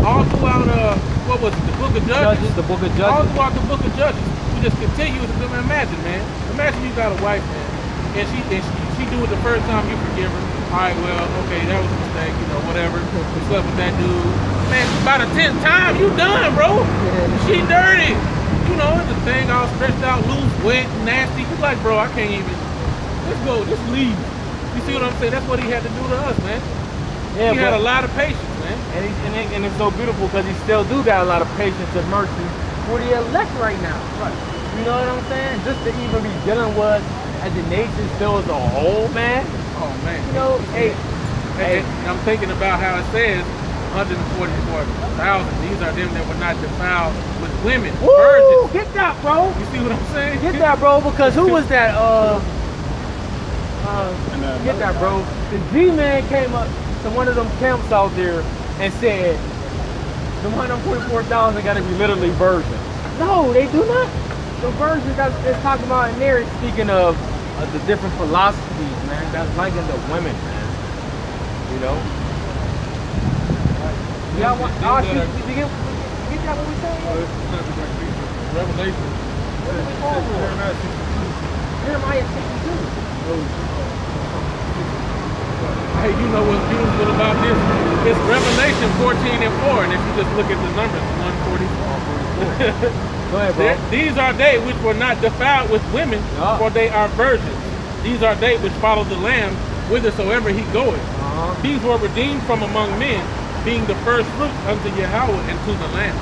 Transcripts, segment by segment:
all throughout what was it, the book of Judges? The book of Judges. All throughout the book of Judges, we just continue to imagine, man. Imagine you got a wife, man, and she do it the first time you forgive her. All right, well, okay, that was a mistake, you know, whatever. You slept with that dude. Man, by the 10th time, you done, bro. She dirty. You know, the thing all stretched out, loose, wet, nasty. You like, bro, I can't even. Let's go, just leave. You see what I'm saying? That's what he had to do to us, man. Yeah, he had a lot of patience, man. And it's so beautiful because he still do got a lot of patience and mercy for the elect right now. Right. You know what I'm saying? Just to even be dealing with as the nation still as a whole, man. Oh, man. You know, hey. And I'm thinking about how it says 144,000. These are them that were not defiled with women. Woo! Virgins. Get that, bro. You see what I'm saying? Get that, bro, because who was that? Get that, bro. The G-Man came up to one of them camps out there and said, the 144,000 got to be literally virgins. No, they do not. The virgins that it's talking about in there is speaking of the different philosophies, man. That's like in the women, man. You know? Yeah, you get that what we saying? Revelation. Jeremiah 62. Hey, you know what's beautiful about this? It's Revelation 14 and 4, and if you just look at the numbers, 144. Go ahead, bro. These are they which were not defiled with women, for they are virgins. These are they which follow the Lamb whithersoever he goeth. These were redeemed from among men, being the first fruits unto Yahweh and to the Lamb.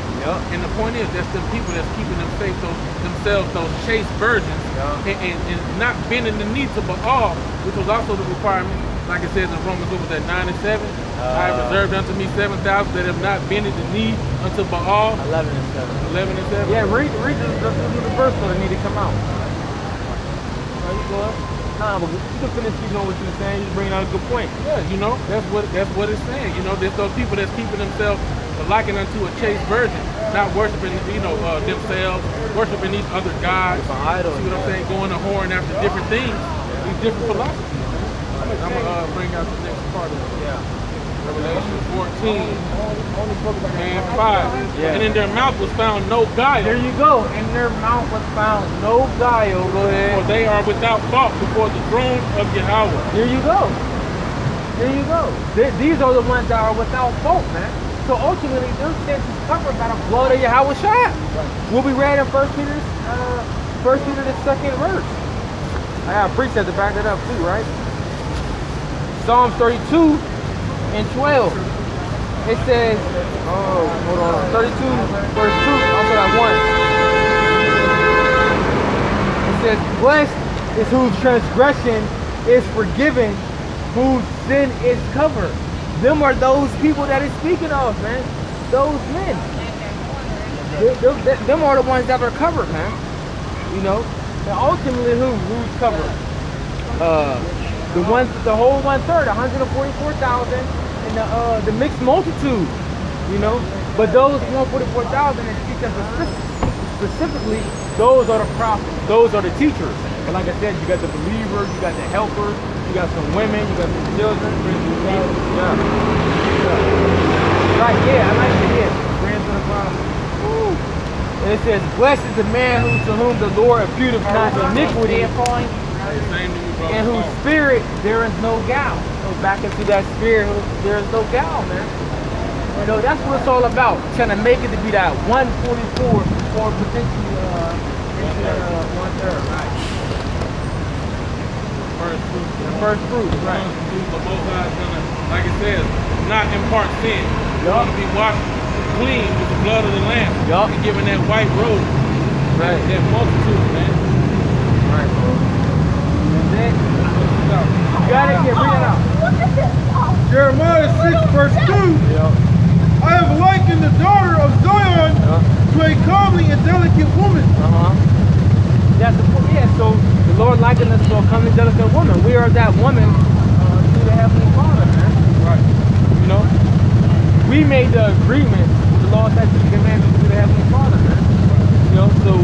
And the point is, that's the people that's keeping themselves those chaste virgins, and not bending the knee to Baal, which was also the requirement. Like it says in Romans, what was that, 9 and 7? I have reserved unto me 7,000 that have not bended the knee unto Baal. 11 and 7. 11 and 7? Yeah, read the verse that need to come out. Are you good? Nah, but you can finish speaking on what you're saying. You're bringing out a good point. Yeah, you know, that's what it's saying. You know, there's those people that's keeping themselves likened unto a chaste virgin, not worshiping, you know, themselves, worshiping these other gods. Idols. See what I'm saying? Going a whoring after different things, these different philosophies. I'm gonna bring out the next part of it. Yeah. Revelation 14 and 5. Yeah. And in their mouth was found no guile. There you go. In their mouth was found no guile. Go ahead. For they are without fault before the throne of Yahweh. There you go. There you go. These are the ones that are without fault, man. So ultimately, their sins is covered by the blood of Yahweh Shai. Right. We'll be read in 1 Peter, the 2nd verse. I got a precept to back it up too, right? Psalms 32 and 12. It says, oh, hold on, 32 verse 2, also that 1. It says, blessed is whose transgression is forgiven, whose sin is covered. Them are those people that it's speaking of, man. Those men. Them are the ones that are covered, man. You know? And ultimately, who's covered? The whole 1/3, 144,000, and the mixed multitude, you know. But those 144,000 that speak of specifically, those are the prophets, those are the teachers. And like I said, you got the believers, you got the helpers, you got some women, you got some children. Yeah. Right, yeah, I like it, yeah. Friends of the prophets. And it says, blessed is the man to whom the Lord imputeth not iniquity, in whose spirit there is no guile. So back into that spirit, there is no guile, man. You know, that's what it's all about. Trying to make it to be that 144 or potentially 1/3, right? The first fruit, right? But Most High is gonna, like it says, not impart sin. You're gonna be washed clean with the blood of the Lamb. And given that white robe. Right. That multitude, man. Right, bro. You got it? Yeah, bring it out. Jeremiah 6 verse 2. I have likened the daughter of Zion to a comely and delicate woman. That's the point. Yeah, so the Lord likened us to a comely, delicate woman. We are that woman through the Heavenly Father, man. Right. You know? We made the agreement with the Lord that He commanded through the Heavenly Father, man. You know, so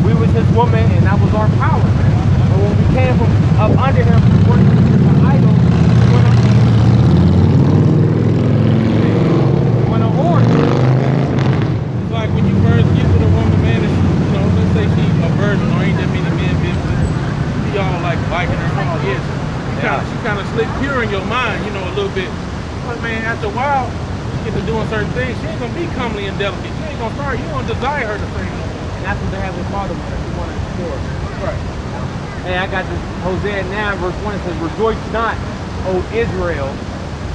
we was His woman and that was our power, man. But when we came from up under Him, working the idol, when a horn. doing certain things, she ain't gonna be comely and delicate. You ain't gonna start. You don't desire her the same way. And that's what they have with Father when they want to explore. Right. Hey, I got this Hosea 9 verse 1. It says, "Rejoice not, O Israel,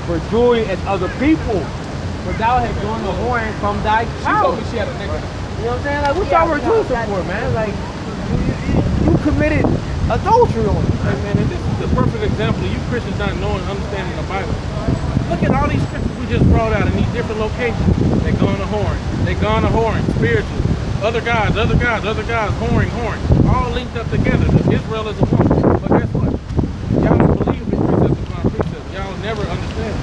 for joy as other people, for thou hast drawn the horn from thy She house." told me she had a nigga. You know what I'm saying? Like, what y'all rejoicing for, man? Like, you committed adultery on it. Hey, man, and this is the perfect example of you Christians not knowing and understanding the Bible. Look at all these scriptures we just brought out in these different locations. They gone to horn. They gone to horn. Spiritual. Other gods, whoring. All linked up together. Israel is a woman. But guess what? Y'all don't believe in precept upon precept. Y'all never understand.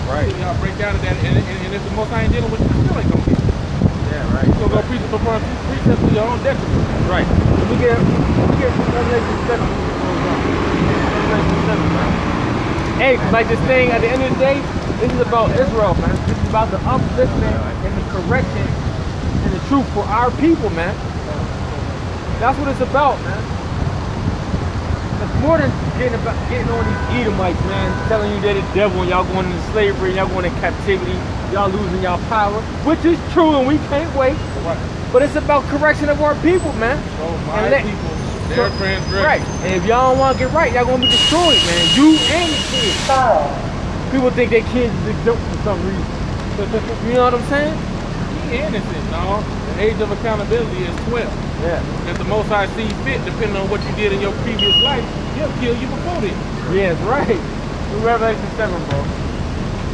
Right. So y'all break out of that, and if the Most High ain't dealing with you, still ain't gonna get it. Yeah, right. So go precept upon precept to your own detriment. Right. We get Revelation 7. Revelation 7, man. Hey, like this thing, at the end of the day, this is about Israel, man. This is about the upliftment and the correction and the truth for our people, man. That's what it's about, man. It's more than getting on these Edomites, man, telling you they're the devil and y'all going into slavery, y'all going into captivity, y'all losing y'all power, which is true and we can't wait. Right. But it's about correction of our people, man. So my people, their transgression. Right. And if y'all don't want to get right, y'all gonna be destroyed, man. You and your kids. People think their kids is exempt for some reason. You know what I'm saying? He innocent, no. The age of accountability is 12. Yeah. If the Most High see fit, depending on what you did in your previous life, he'll kill you before then. Yes, right. Revelation 7, bro.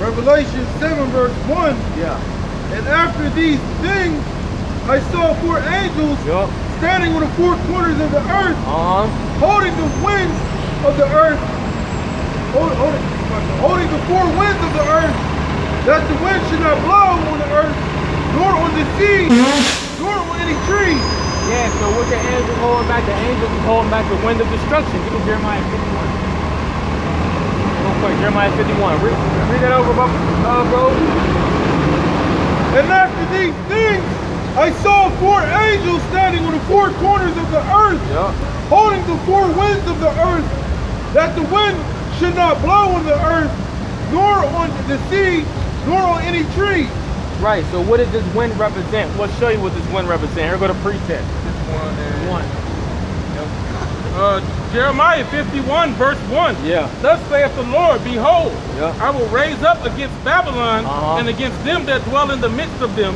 Revelation 7 verse 1. Yeah. And after these things, I saw 4 angels Yup. standing on the 4 corners of the earth, holding the winds of the earth, holding the 4 winds of the earth, that the wind should not blow on the earth, nor on the sea, nor on any tree. Yeah, so what the angels holding back? The angels is holding back the wind of destruction. Give me Jeremiah 51. Real quick, Jeremiah 51. Read that over, bro. And after these things, I saw 4 angels standing on the 4 corners of the earth, holding the 4 winds of the earth, that the wind should not blow on the earth, nor on the sea, nor on any tree. Right, so what does this wind represent? Let's show you what this wind represents. Here go the precept. One. Jeremiah 51 verse 1. Yeah. Thus saith the Lord, behold, Yeah. I will raise up against Babylon and against them that dwell in the midst of them,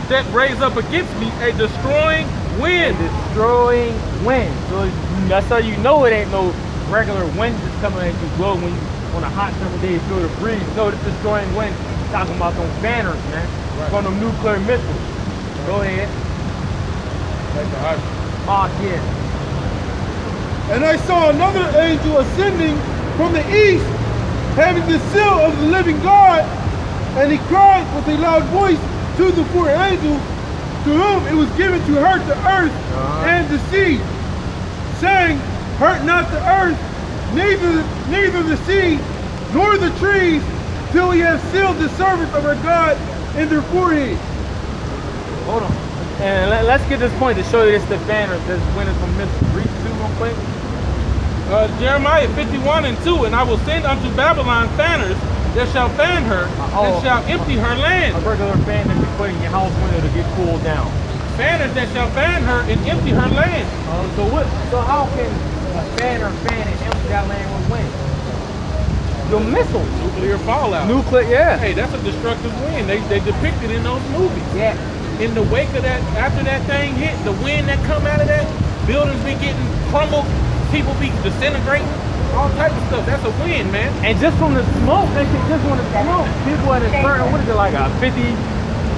that raise up against me a destroying wind. A destroying wind. So that's how you know it ain't no regular wind that's coming at you blow when you on a hot summer day you feel the breeze. No, this destroying wind talking about those banners, man. Right. From them nuclear missiles. Go ahead. Like the hot. Oh yeah. And I saw another angel ascending from the east, having the seal of the living God, and he cried with a loud voice to the 4 angels, to whom it was given to hurt the earth and the sea, saying, hurt not the earth, neither the sea, nor the trees, till we have sealed the servants of our God in their foreheads. Hold on. And let's get this point to show you this the banner that's winning from missiles. Read 2 real quick. Jeremiah 51 and 2, and I will send unto Babylon fanners that shall fan her and shall empty her land. A regular fan that you put in your house window to get cooled down. Fanners that shall fan her and empty her land. So how can a fanner fan and empty that land with wind? The missiles. Nuclear fallout. Yeah. Hey, that's a destructive wind. They depict it in those movies. Yeah. In the wake of that, after that thing hit, the wind that come out of that, buildings be getting crumbled, people be disintegrating, all type of stuff. That's a wind, man. And just from the smoke, they can just want to smoke. People at a certain, what is it, like a 50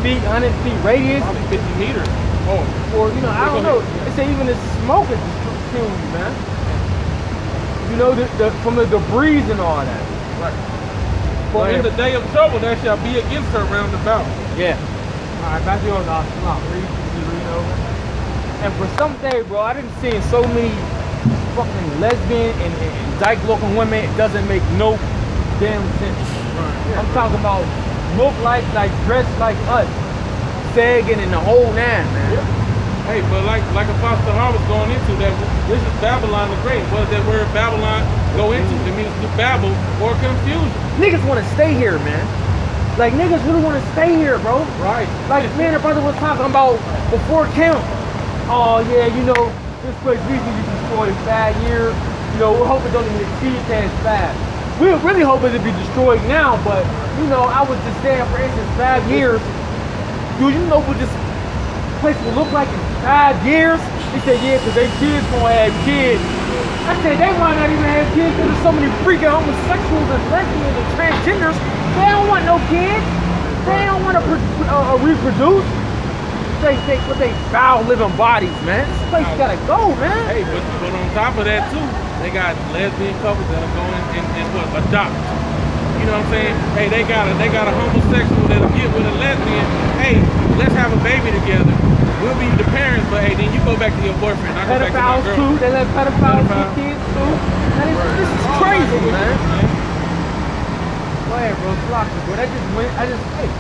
feet, 100 feet radius? Probably 50 meters. Or, you know, I don't know. They say even the smoke is killing you, man. You know, from the debris and all that. Right. For in the day of trouble, there shall be against her round about. Yeah. All right, back to yours, Austin. Read over. And for some day, bro, I didn't see so many fucking lesbian and dyke looking women. It doesn't make no damn sense. Right. I'm talking about look like dressed like us, sagging in the whole 9, man. Yeah. Hey, but like Apostle Hart was going into that, this is Babylon the Great. What does that word Babylon go into? It means to babble or confusion. Niggas want to stay here, man. Like niggas really want to stay here, bro. Right. Like man, the brother was talking about before camp. Oh yeah, you know, this place recently destroyed 5 years. You know, we're hoping it don't even exceed past 5. We're really hoping to be destroyed now, but you know, I was just saying, for instance, 5 years. Do you know what this place will look like in 5 years? He said, yeah, because they kids gonna have kids. I said, they might not even have kids because there's so many freaking homosexuals and lesbians and transgenders. They don't want no kids. They don't want to reproduce. They foul living bodies, man. This place gotta go, man. Hey, but on top of that too, they got lesbian couples that are going and what, adopt. You know what I'm saying? Hey, they got a homosexual that'll get with a lesbian. Hey, let's have a baby together. We'll be the parents, but hey, then you go back to your boyfriend. I go back to my girl. Too. They let pedophiles get kids too. This is crazy, man. Go ahead, bro. Block it, bro. That just went. Hey.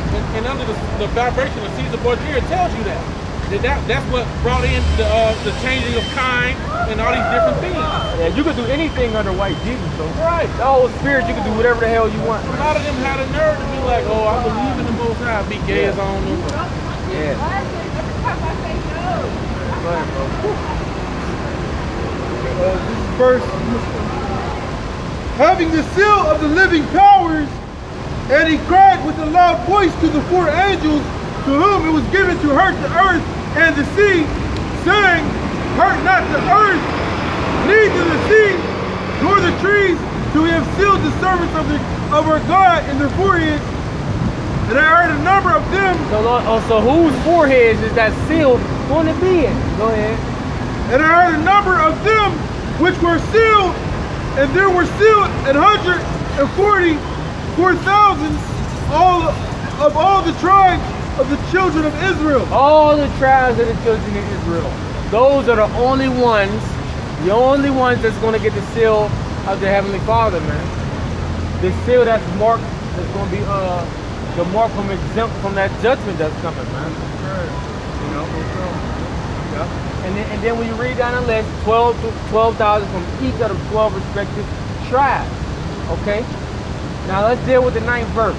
And under the vibration of Caesar Borgia, it tells you that's what brought in the changing of kind and all these different things. Yeah, you could do anything under white Jesus, though. Right. The whole spirit, you can do whatever the hell you want. A lot of them had a nerve to be like, oh, I believe in the Most High, be gay as I don't know. Yeah. Go ahead, bro. This verse, having the seal of the living powers, and he cried with a loud voice to the 4 angels, to whom it was given to hurt the earth and the sea, saying, hurt not the earth, neither the sea, nor the trees, till we have sealed the servants of our God in their foreheads. And I heard a number of them. So whose foreheads is that seal going to be in? Go ahead. And I heard a number of them which were sealed, and there were sealed 144,000, all the tribes of the children of Israel. All the tribes of the children of Israel. Those are the only ones that's going to get the seal of the Heavenly Father, man. The seal that's marked, that's going to be the mark from exempt from that judgment that's coming, man. You know, yeah. And then when you read down the list, 12,000 from each of the 12 respective tribes. Okay. Now let's deal with the 9th verse.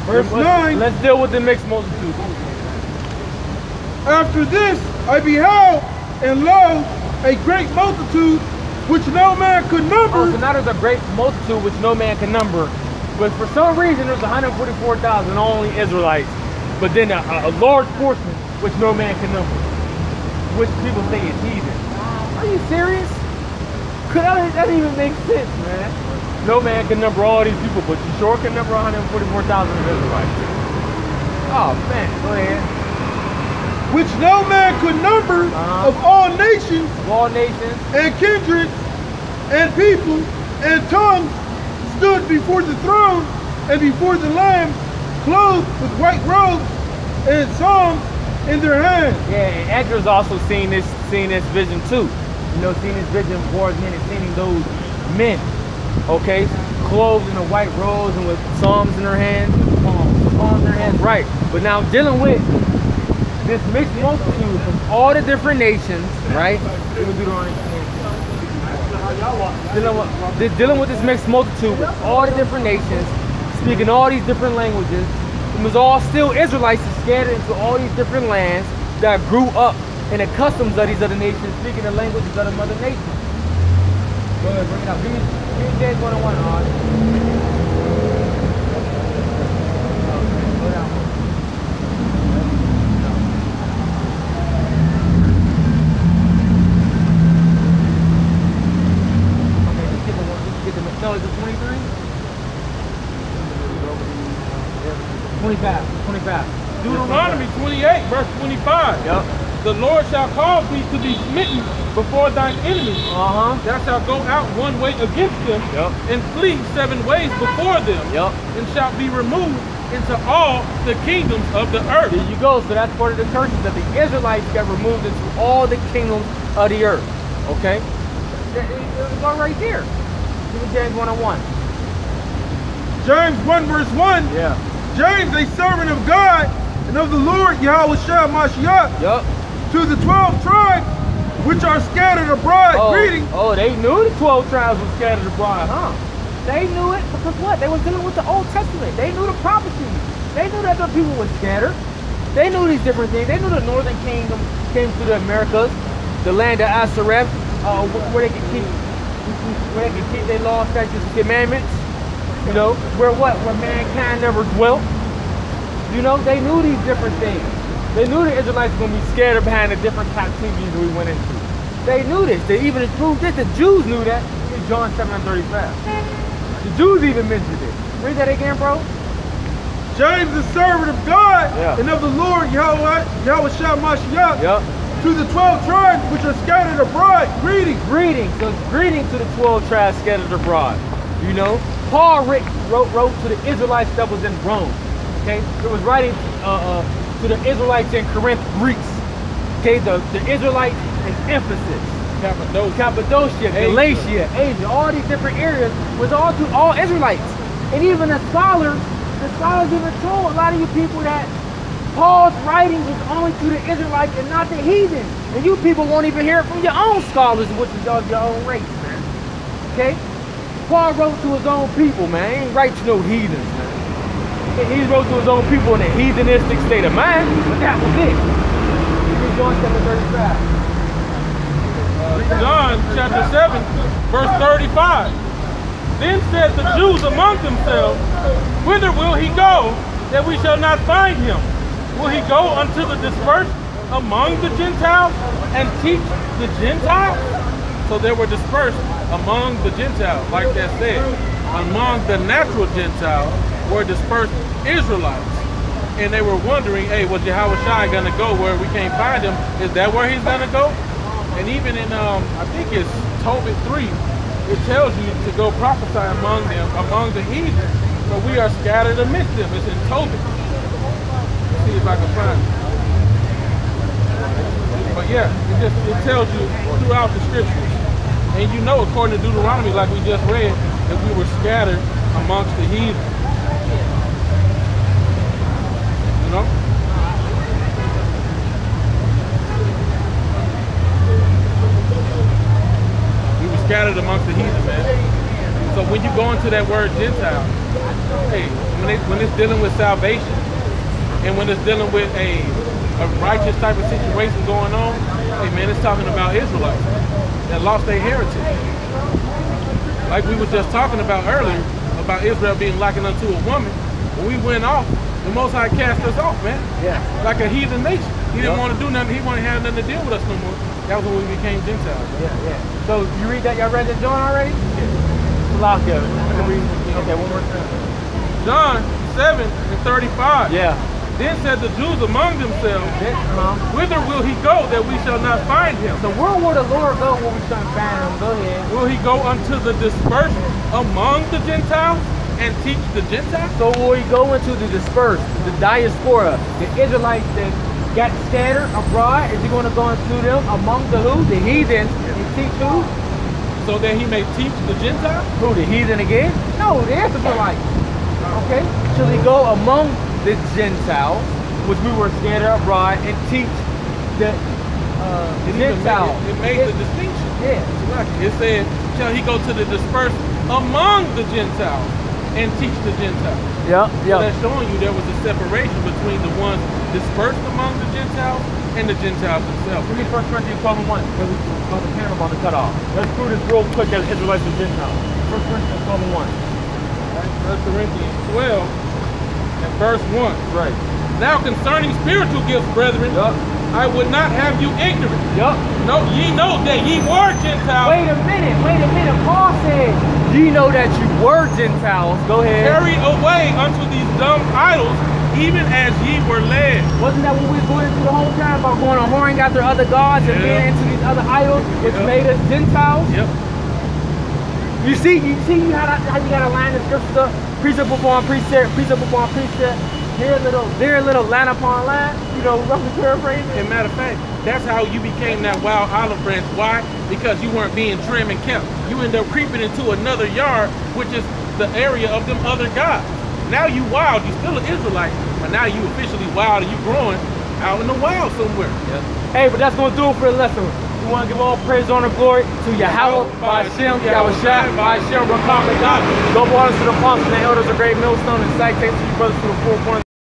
Verse 9. Let's deal with the mixed multitude. After this I beheld, and lo, a great multitude which no man could number. Oh, so now there's a great multitude which no man can number. But for some reason there's 144,000 only Israelites. But then a large portion which no man can number. Which people say is heathen. Are you serious? That doesn't even make sense, man. No man can number all these people, but you sure can number 144,000 Israelites. Oh man, go ahead. Which no man could number, of all nations, and kindreds, and people, and tongues, stood before the throne and before the Lamb, clothed with white robes and psalms in their hands. Yeah, and Edgar's also seen this vision too. You know, seeing this vision before his men and seeing those men, okay, clothed in the white robes and with psalms in their hands, palms in their hands, right. But now dealing with this mixed multitude from all the different nations, right? Dealing with this mixed multitude with all the different nations, speaking all these different languages. It was all still Israelites scattered into all these different lands that grew up in the customs of these other nations, speaking the languages of the mother nation. Go ahead, bring it up. Give me James 101, Oz. No, is it 23? 25. Deuteronomy 28, verse 25. Yep. The Lord shall cause thee to be smitten before thine enemies. Thou shalt go out one way against them, and flee 7 ways before them, and shalt be removed into all the kingdoms of the earth. There you go. So that's part of the curses that the Israelites got removed into all the kingdoms of the earth. Okay? It's all right there. James 101. James 1 verse 1. Yeah. James, a servant of God and of the Lord Yahweh Shah Mashiach, to the 12 tribes which are scattered abroad, greeting. Oh, they knew the 12 tribes were scattered abroad, huh? They knew it because what? They were dealing with the Old Testament. They knew the prophecies. They knew that the people were scattered. They knew these different things. They knew the northern kingdom came to the Americas, the land of Asareth, where they could keep their laws, statutes, and commandments. You know, where mankind never dwelt. You know, they knew these different things. They knew the Israelites were going to be scattered behind the different captivities we went into. They knew this. They even proved this. The Jews knew that in John 7:35. The Jews even mentioned it. Read that again, bro. James, the servant of God and of the Lord Yahweh Shah Mashiach, to the 12 tribes which are scattered abroad, greetings. Greetings. So greetings to the 12 tribes scattered abroad. You know, Paul wrote to the Israelites that was in Rome. Okay, it was writing to the Israelites in Corinth, Greece. Okay, the Israelites in Ephesus, Cappadocia, Galatia, Asia, all these different areas was all to all Israelites. And even the scholars even told a lot of you people that Paul's writings was only to the Israelites and not the heathens. And you people won't even hear it from your own scholars, which is of your own race, man. Okay? Paul wrote to his own people, man. He ain't write to no heathens, man. He wrote to his own people in a heathenistic state of mind, but that was it. John 7:35. John chapter 7, verse 35. Then said the Jews among themselves, whither will he go, that we shall not find him? Will he go unto the dispersed among the Gentiles and teach the Gentiles? So they were dispersed among the Gentiles, like that said. Among the natural Gentiles were dispersed Israelites. And they were wondering, hey, was Yahweh Shai going to go where we can't find him? Is that where he's going to go? And even in, I think it's Tobit 3, it tells you to go prophesy among them, among the heathen. But we are scattered amidst them. It's in Tobit. Let's see if I can find it. But yeah, it tells you throughout the scriptures. And you know, according to Deuteronomy, like we just read, that we were scattered amongst the heathen. You know? We were scattered amongst the heathen, man. So when you go into that word Gentile, hey, when it's dealing with salvation, and when it's dealing with a righteous type of situation going on, hey man, it's talking about Israelites that lost their heritage. Like we were just talking about earlier, about Israel being likened unto a woman. When we went off, the Most High cast us off, man. Yeah. Like a heathen nation. He didn't want to do nothing. He wanted to have nothing to deal with us no more. That was when we became Gentiles. Yeah, yeah. So you read that? Y'all read that John already? Yeah. Okay, one more time. John 7:35. Yeah. Then said the Jews among themselves, whither will he go that we shall not find him? So where will the Lord go when we shall find him? Go ahead. Will he go unto the dispersed among the Gentiles and teach the Gentiles? So will he go into the dispersed, the diaspora, the Israelites that got scattered abroad? Is he going to go into them among the who? The heathens, and teach who? So that he may teach the Gentiles? Who, the heathen again? No, the Israelites. Okay? Shall he go among the Gentiles, which we were scattered abroad, and teach the Gentiles? It made the distinction. Yeah. It said, shall he go to the dispersed among the Gentiles and teach the Gentiles? Yeah, yeah. So that's showing you there was a separation between the ones dispersed among the Gentiles and the Gentiles themselves. Give me 1 Corinthians 12:1. The camera about to cut off. Let's do this real quick as Israelites and Gentiles. 1 Corinthians 12:1. 1 Corinthians 12 and verse 1. Right. Now concerning spiritual gifts, brethren, I would not have you ignorant. No, ye know that ye were Gentiles. Wait a minute. Paul said, ye know that you were Gentiles. Go ahead. Carried away unto these dumb idols, even as ye were led. Wasn't that what we were going into the whole time about going and whoring after other gods and being into these other idols, which made us Gentiles? Yep. You see how you gotta line the scriptures up, precept upon precept, precept upon precept, there a little line upon line, you know, roughly paraphrasing. As a matter of fact, that's how you became that wild olive branch. Why? Because you weren't being trim and kept. You end up creeping into another yard, which is the area of them other gods. Now you wild, you still an Israelite, but now you officially wild and you growing out in the wild somewhere. Hey, but that's gonna do it for the lesson. We want to give all praise, honor, glory to Yahweh, by Hashem, Yahushua, by Hashem, Rakam, God. Double honors to the apostles and the elders of Great Millstone, and salutations to you brothers to the four corners